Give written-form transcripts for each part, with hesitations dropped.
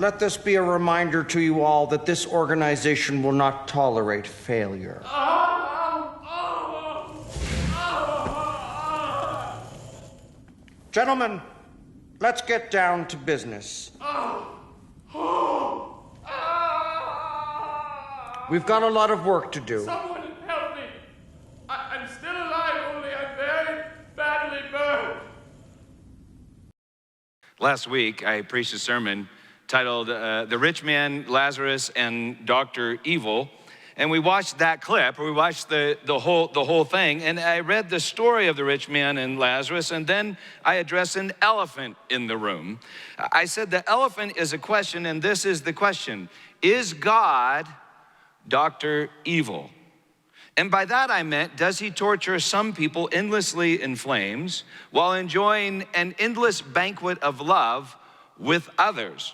let this be a reminder to you all that this organization will not tolerate failure. Gentlemen, let's get down to business. We've got a lot of work to do. Someone help me. I'm still alive, only I'm very badly burned. Last week, I preached a sermon titled The Rich Man, Lazarus, and Dr. Evil. And we watched that clip, or we watched the whole thing, and I read the story of the rich man and Lazarus, and then I addressed an elephant in the room. I said the elephant is a question, and this is the question. Is God Dr. Evil? And by that I meant, does he torture some people endlessly in flames while enjoying an endless banquet of love with others?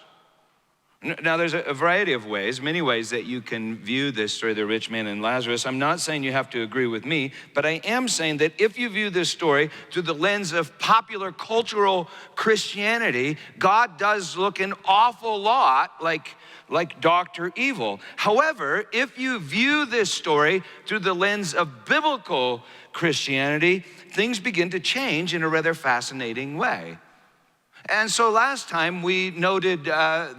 Now, there's a variety of ways, many ways that you can view this story, the rich man and Lazarus. I'm not saying you have to agree with me, but I am saying that if you view this story through the lens of popular cultural Christianity, God does look an awful lot like Dr. Evil. However, if you view this story through the lens of biblical Christianity, things begin to change in a rather fascinating way. And so last time we noted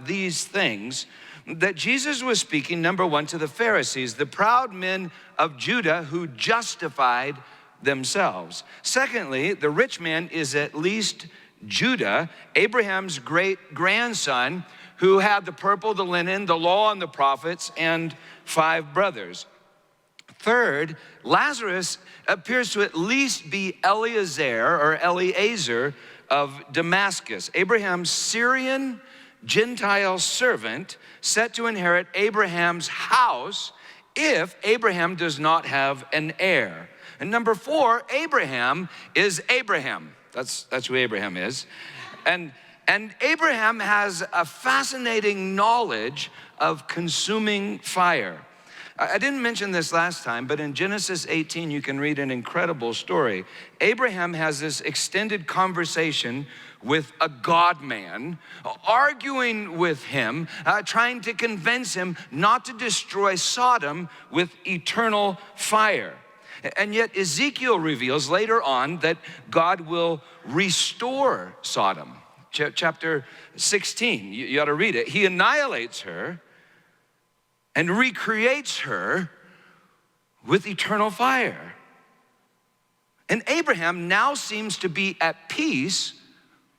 these things, that Jesus was speaking, number one, to the Pharisees, the proud men of Judah who justified themselves. Secondly, the rich man is at least Judah, Abraham's great-grandson, who had the purple, the linen, the law, and the prophets, and 5 brothers. Third, Lazarus appears to at least be Eliezer of Damascus, Abraham's Syrian Gentile servant set to inherit Abraham's house if Abraham does not have an heir. And number 4, Abraham is Abraham. That's who Abraham is. And Abraham has a fascinating knowledge of consuming fire. I didn't mention this last time, but in Genesis 18, you can read an incredible story. Abraham has this extended conversation with a God-man, arguing with him, trying to convince him not to destroy Sodom with eternal fire. And yet Ezekiel reveals later on that God will restore Sodom. Chapter 16, you ought to read it. He annihilates her and recreates her with eternal fire. And Abraham now seems to be at peace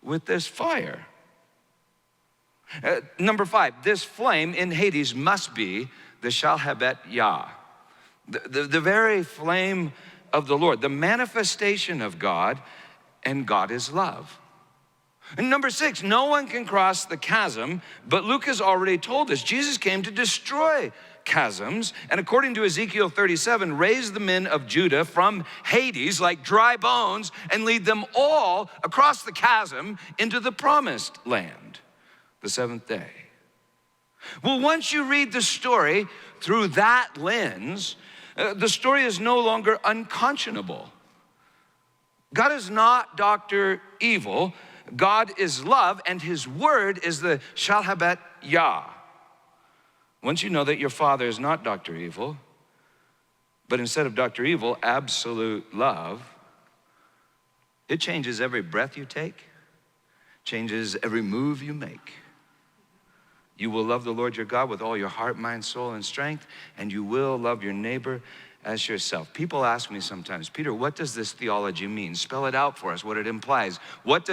with this fire. Number 5, this flame in Hades must be the Shalhabet Yah, the very flame of the Lord, the manifestation of God, and God is love. And number 6, no one can cross the chasm, but Luke has already told us Jesus came to destroy chasms, and according to Ezekiel 37, raise the men of Judah from Hades like dry bones and lead them all across the chasm into the promised land, the 7th day. Well, once you read the story through that lens, the story is no longer unconscionable. God is not Dr. Evil. God is love, and his word is the Shalhabet Yah. Once you know that your father is not Dr. Evil, but instead of Dr. Evil, absolute love, it changes every breath you take, changes every move you make. You will love the Lord your God with all your heart, mind, soul, and strength, and you will love your neighbor as yourself. People ask me sometimes, Peter, what does this theology mean? Spell it out for us, what it implies. What does